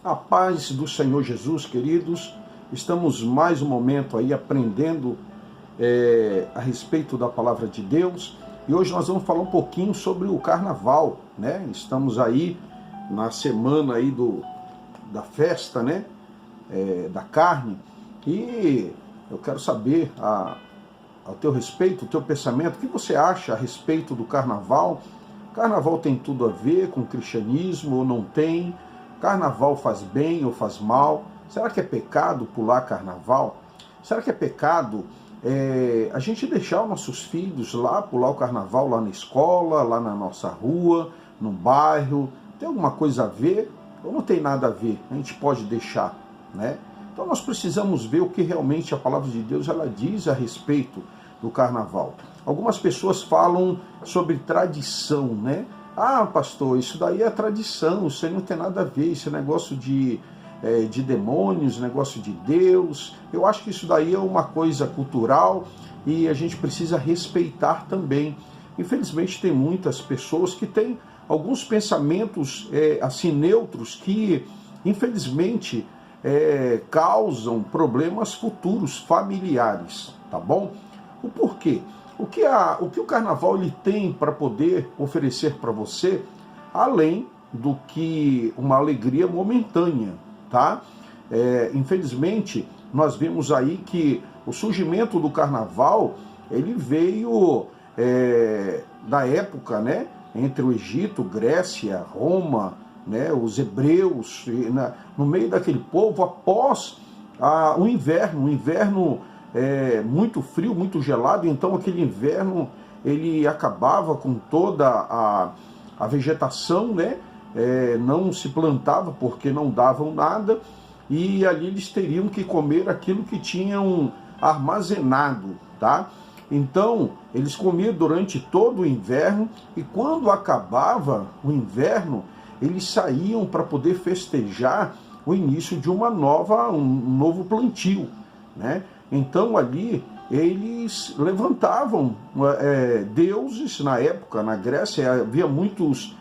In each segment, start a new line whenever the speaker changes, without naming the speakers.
A paz do Senhor Jesus, queridos. Estamos mais um momento aí aprendendo a respeito da palavra de Deus. E hoje nós vamos falar um pouquinho sobre o carnaval, né? Estamos aí na semana aí da festa, né? Da carne. E eu quero saber ao teu respeito, o teu pensamento, o que você acha a respeito do carnaval? Carnaval tem tudo a ver com o cristianismo ou não tem? Carnaval faz bem ou faz mal? Será que é pecado pular carnaval? Será que é pecado a gente deixar os nossos filhos lá, pular o carnaval lá na escola, lá na nossa rua, no bairro? Tem alguma coisa a ver ou não tem nada a ver? A gente pode deixar, né? Então nós precisamos ver o que realmente a palavra de Deus ela diz a respeito do carnaval. Algumas pessoas falam sobre tradição, né? Ah, pastor, isso daí é tradição, isso aí não tem nada a ver, isso é negócio de demônios, negócio de Deus. Eu acho que isso daí é uma coisa cultural e a gente precisa respeitar também. Infelizmente tem muitas pessoas que têm alguns pensamentos assim neutros que infelizmente causam problemas futuros familiares, tá bom? O porquê? O que o carnaval ele tem para poder oferecer para você, além do que uma alegria momentânea, tá? Infelizmente, nós vemos aí que o surgimento do carnaval, ele veio da época, né? Entre o Egito, Grécia, Roma, né? Os hebreus, no meio daquele povo, após o inverno muito frio, muito gelado, então aquele inverno ele acabava com toda a vegetação, né? Não se plantava porque não davam nada e ali eles teriam que comer aquilo que tinham armazenado, tá? Então eles comiam durante todo o inverno e quando acabava o inverno eles saíam para poder festejar o início de um novo plantio, né? Então ali eles levantavam deuses na época, na Grécia havia muitos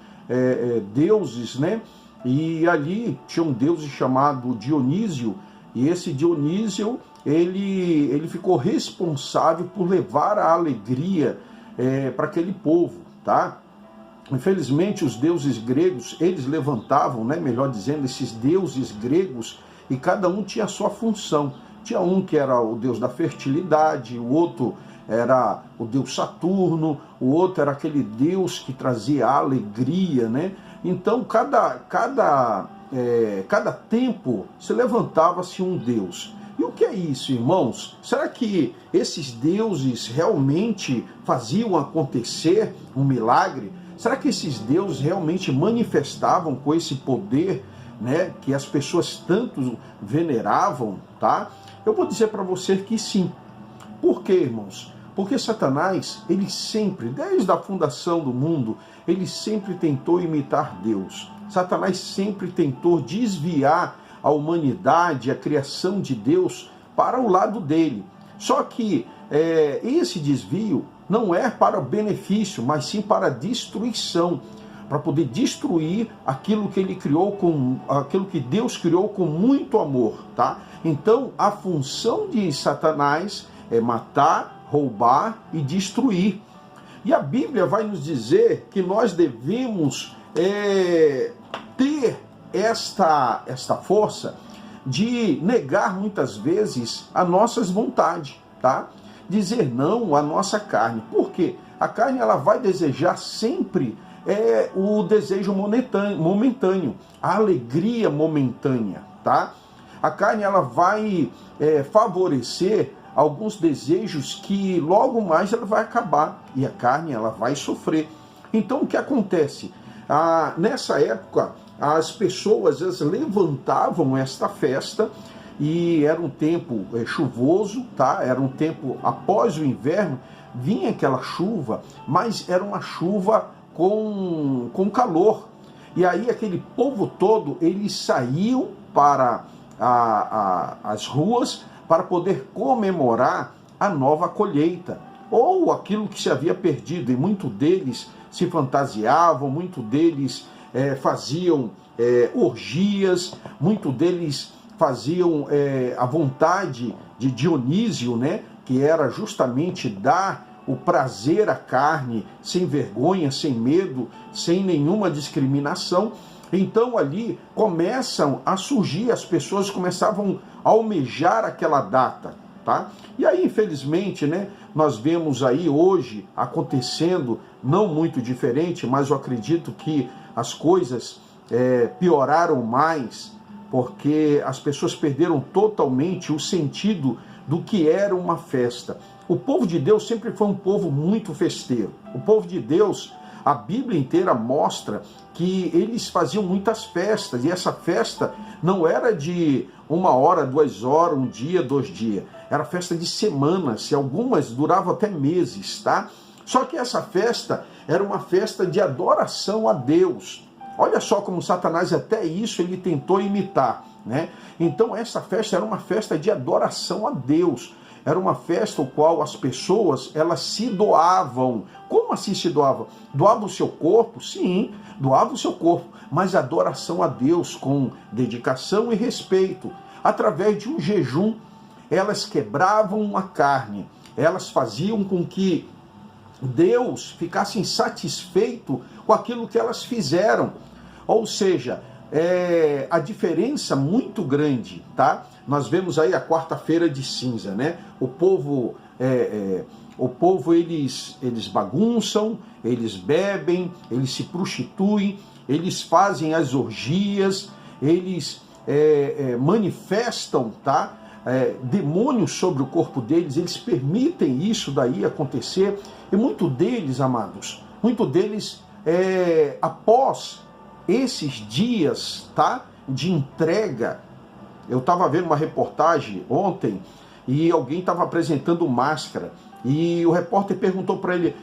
deuses, né? E ali tinha um deus chamado Dionísio, e esse Dionísio ele ficou responsável por levar a alegria para aquele povo, tá? Infelizmente os deuses gregos, eles levantavam, né, melhor dizendo, esses deuses gregos, e cada um tinha a sua função. Tinha um que era o deus da fertilidade, o outro era o deus Saturno, o outro era aquele deus que trazia alegria, né? Então, cada tempo se levantava-se um deus. E o que é isso, irmãos? Será que esses deuses realmente faziam acontecer um milagre? Será que esses deuses realmente manifestavam com esse poder, né, que as pessoas tanto veneravam, tá? Eu vou dizer para você que sim. Por quê, irmãos? Porque Satanás, ele sempre, desde a fundação do mundo, ele sempre tentou imitar Deus. Satanás sempre tentou desviar a humanidade, a criação de Deus para o lado dele. Só que esse desvio não é para benefício, mas sim para destruição, para poder destruir aquilo que ele criou aquilo que Deus criou com muito amor, tá? Então, a função de Satanás é matar, roubar e destruir. E a Bíblia vai nos dizer que nós devemos ter esta força de negar muitas vezes as nossas vontades, tá? Dizer não à nossa carne. Por quê? A carne ela vai desejar sempre o desejo momentâneo, a alegria momentânea, tá? A carne ela vai favorecer alguns desejos que logo mais ela vai acabar e a carne ela vai sofrer. Então o que acontece? Nessa época as pessoas elas levantavam esta festa e era um tempo chuvoso, tá? Era um tempo após o inverno, vinha aquela chuva, mas era uma chuva com calor. E aí aquele povo todo, eles saíam para as ruas para poder comemorar a nova colheita, ou aquilo que se havia perdido, e muitos deles se fantasiavam, muitos deles faziam orgias, muitos deles faziam a vontade de Dionísio, né? Que era justamente dar o prazer à carne, sem vergonha, sem medo, sem nenhuma discriminação. Então ali começam a surgir, as pessoas começavam a almejar aquela data, tá? E aí, infelizmente, né, nós vemos aí hoje acontecendo, não muito diferente, mas eu acredito que as coisas pioraram mais, porque as pessoas perderam totalmente o sentido do que era uma festa. O povo de Deus sempre foi um povo muito festeiro. O povo de Deus, a Bíblia inteira mostra que eles faziam muitas festas, e essa festa não era de 1 hora, 2 horas, 1 dia, 2 dias. Era festa de semanas, e algumas duravam até meses, tá? Só que essa festa era uma festa de adoração a Deus. Olha só como Satanás até isso ele tentou imitar, né? Então essa festa era uma festa de adoração a Deus. Era uma festa no qual as pessoas, elas se doavam. Como assim se doavam? Doavam o seu corpo? Sim, doavam o seu corpo, mas adoração a Deus com dedicação e respeito. Através de um jejum, elas quebravam a carne, elas faziam com que Deus ficasse insatisfeito com aquilo que elas fizeram. Ou seja, a diferença muito grande, tá? Nós vemos aí a quarta-feira de cinza, né? O povo eles bagunçam, eles bebem, eles se prostituem, eles fazem as orgias, eles manifestam, tá? Demônios sobre o corpo deles, eles permitem isso daí acontecer. E muito deles, amados, após esses dias, tá, de entrega, eu estava vendo uma reportagem ontem e alguém estava apresentando máscara e o repórter perguntou para ele,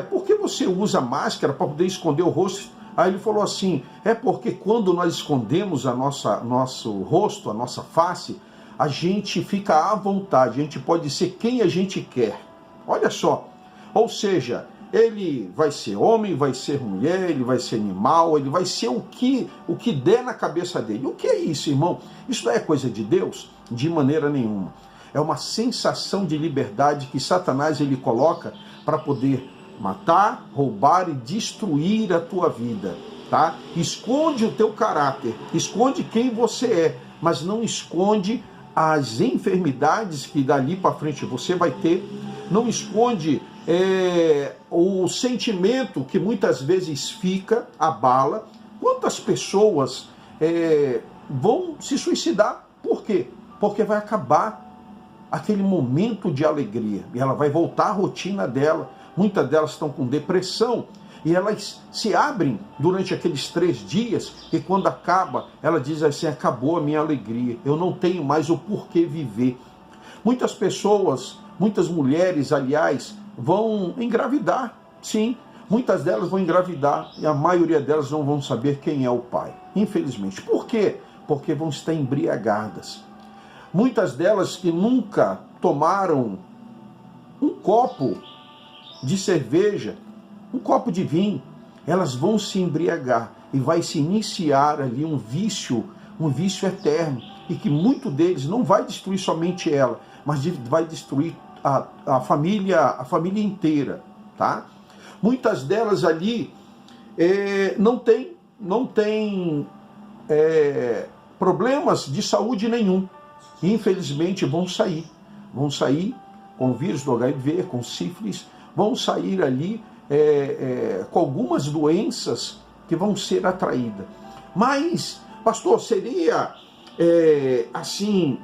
por que você usa máscara para poder esconder o rosto? Aí ele falou assim, porque quando nós escondemos nosso rosto, a nossa face, a gente fica à vontade, a gente pode ser quem a gente quer. Olha só, ou seja, ele vai ser homem, vai ser mulher, ele vai ser animal, ele vai ser o que der na cabeça dele. O que é isso, irmão? Isso não é coisa de Deus? De maneira nenhuma. É uma sensação de liberdade que Satanás ele coloca para poder matar, roubar e destruir a tua vida, tá? Esconde o teu caráter, esconde quem você é, mas não esconde as enfermidades que dali para frente você vai ter, não esconde o sentimento que muitas vezes fica, abala. Quantas pessoas vão se suicidar? Por quê? Porque vai acabar aquele momento de alegria e ela vai voltar à rotina dela. Muitas delas estão com depressão e elas se abrem durante aqueles 3 dias e quando acaba, ela diz assim, acabou a minha alegria, eu não tenho mais o porquê viver. Muitas pessoas, muitas mulheres, aliás, vão engravidar, sim, muitas delas vão engravidar e a maioria delas não vão saber quem é o pai, infelizmente. Por quê? Porque vão estar embriagadas. Muitas delas que nunca tomaram um copo de cerveja, um copo de vinho, elas vão se embriagar e vai se iniciar ali um vício eterno e que muito deles não vai destruir somente ela, mas vai destruir a família inteira, tá? Muitas delas ali não tem problemas de saúde nenhum. Infelizmente vão sair com o vírus do HIV, com sífilis, vão sair ali com algumas doenças que vão ser atraídas. Mas, pastor, seria assim,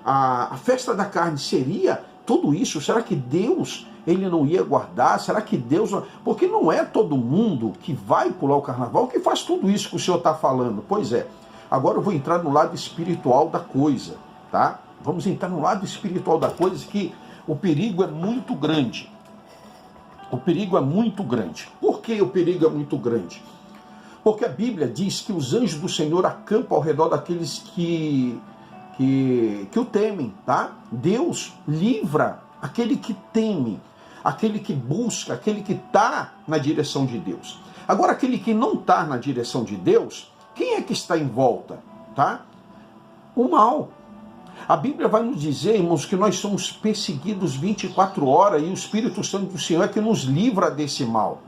a festa da carne seria tudo isso? Será que Deus ele não ia guardar? Será que Deus... Porque não é todo mundo que vai pular o carnaval que faz tudo isso que o senhor está falando. Pois é. Agora eu vou entrar no lado espiritual da coisa, tá? Vamos entrar no lado espiritual da coisa, que o perigo é muito grande. O perigo é muito grande. Por que o perigo é muito grande? Porque a Bíblia diz que os anjos do Senhor acampam ao redor daqueles que o temem, tá? Deus livra aquele que teme, aquele que busca, aquele que está na direção de Deus. Agora, aquele que não está na direção de Deus, quem é que está em volta? Tá? O mal. A Bíblia vai nos dizer, irmãos, que nós somos perseguidos 24 horas e o Espírito Santo do Senhor é que nos livra desse mal.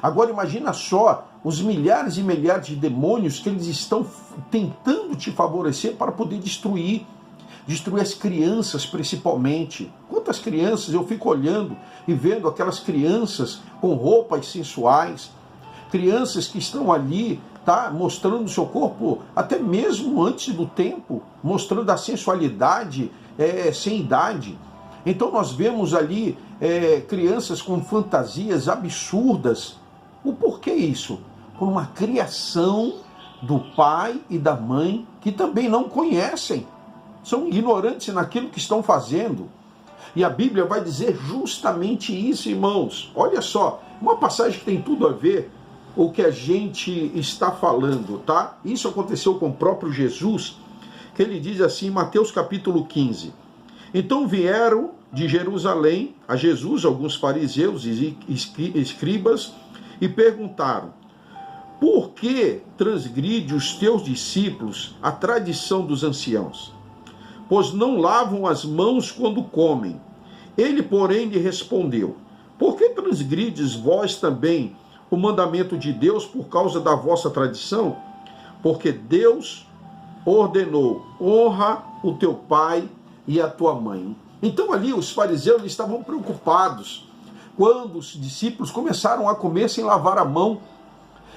Agora imagina só os milhares e milhares de demônios que eles estão tentando te favorecer para poder destruir as crianças principalmente. Quantas crianças eu fico olhando e vendo aquelas crianças com roupas sensuais, crianças que estão ali, tá, mostrando o seu corpo até mesmo antes do tempo, mostrando a sensualidade sem idade. Então nós vemos ali crianças com fantasias absurdas. O porquê isso? Por uma criação do pai e da mãe que também não conhecem, são ignorantes naquilo que estão fazendo. E a Bíblia vai dizer justamente isso, irmãos. Olha só, uma passagem que tem tudo a ver com o que a gente está falando, tá? Isso aconteceu com o próprio Jesus, que ele diz assim em Mateus capítulo 15. Então vieram de Jerusalém a Jesus alguns fariseus e escribas e perguntaram: por que transgride os teus discípulos a tradição dos anciãos? Pois não lavam as mãos quando comem. Ele, porém, lhe respondeu: por que transgrides vós também o mandamento de Deus por causa da vossa tradição? Porque Deus ordenou: honra o teu pai e a tua mãe. Então ali os fariseus estavam preocupados quando os discípulos começaram a comer sem lavar a mão.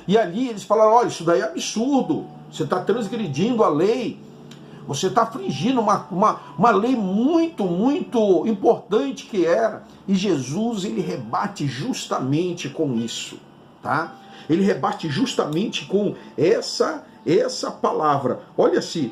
E ali eles falaram: olha, isso daí é absurdo, você está transgredindo a lei. Você está infringindo uma lei muito, muito importante que era. E Jesus, ele rebate justamente com isso, tá? Ele rebate justamente com essa palavra. Olha assim,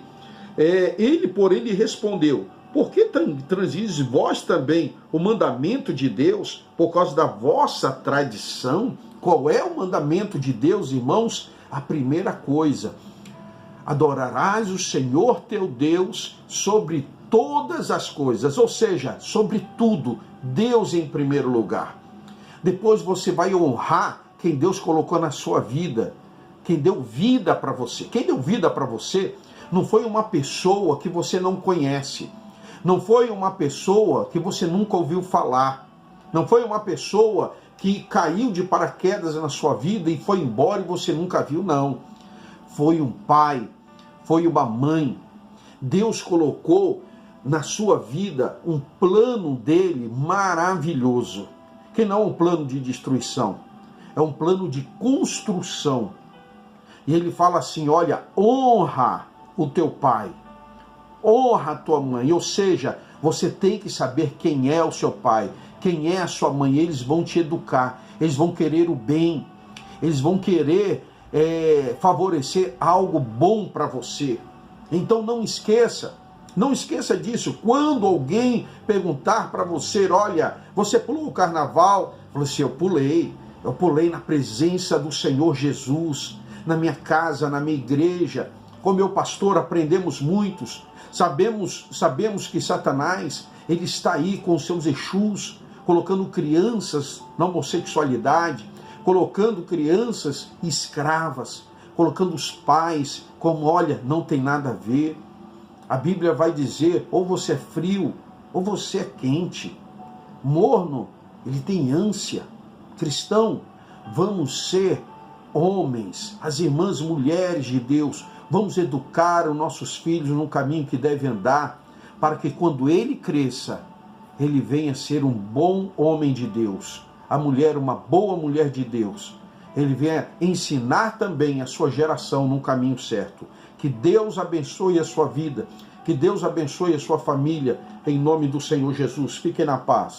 ele, porém, lhe respondeu: por que transgrides vós também o mandamento de Deus por causa da vossa tradição? Qual é o mandamento de Deus, irmãos? A primeira coisa: adorarás o Senhor teu Deus sobre todas as coisas, ou seja, sobre tudo, Deus em primeiro lugar. Depois você vai honrar quem Deus colocou na sua vida, quem deu vida para você. Quem deu vida para você não foi uma pessoa que você não conhece, não foi uma pessoa que você nunca ouviu falar, não foi uma pessoa que caiu de paraquedas na sua vida e foi embora e você nunca viu, não. Foi um pai, foi uma mãe. Deus colocou na sua vida um plano dele maravilhoso, que não é um plano de destruição, é um plano de construção. E ele fala assim: olha, honra o teu pai, honra a tua mãe, ou seja, você tem que saber quem é o seu pai, quem é a sua mãe. Eles vão te educar, eles vão querer o bem, eles vão querer favorecer algo bom para você. Então não esqueça disso. Quando alguém perguntar para você: olha, você pulou o carnaval? Fala assim: eu pulei na presença do Senhor Jesus, na minha casa, na minha igreja. Com meu pastor aprendemos muitos. Sabemos que Satanás, ele está aí com os seus exus, colocando crianças na homossexualidade, colocando crianças escravas, colocando os pais como: olha, não tem nada a ver. A Bíblia vai dizer: ou você é frio, ou você é quente. Morno, ele tem ânsia. Cristão, vamos ser homens, as irmãs mulheres de Deus, vamos educar os nossos filhos no caminho que deve andar, para que quando ele cresça, ele venha ser um bom homem de Deus. A mulher, uma boa mulher de Deus. Ele venha ensinar também a sua geração no caminho certo. Que Deus abençoe a sua vida, que Deus abençoe a sua família, em nome do Senhor Jesus. Fiquem na paz.